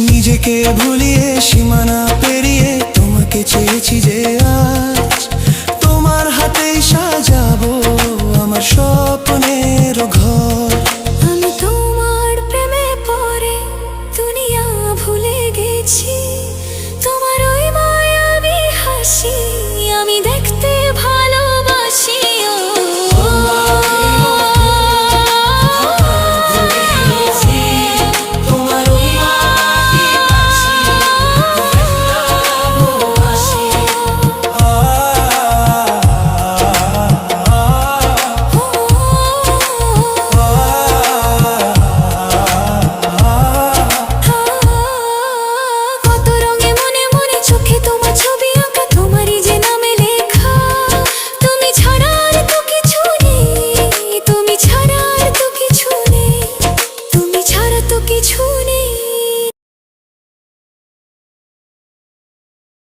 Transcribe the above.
নিজেকে ভুলিয়ে সীমানা পেরিয়ে তোমাকে চেয়েছি যে আজ তোমার হাতেই সাজাবো আমার স্বপ্নের ঘর। আমি তোমার প্রেমে পড়ে দুনিয়া ভুলে গেছি।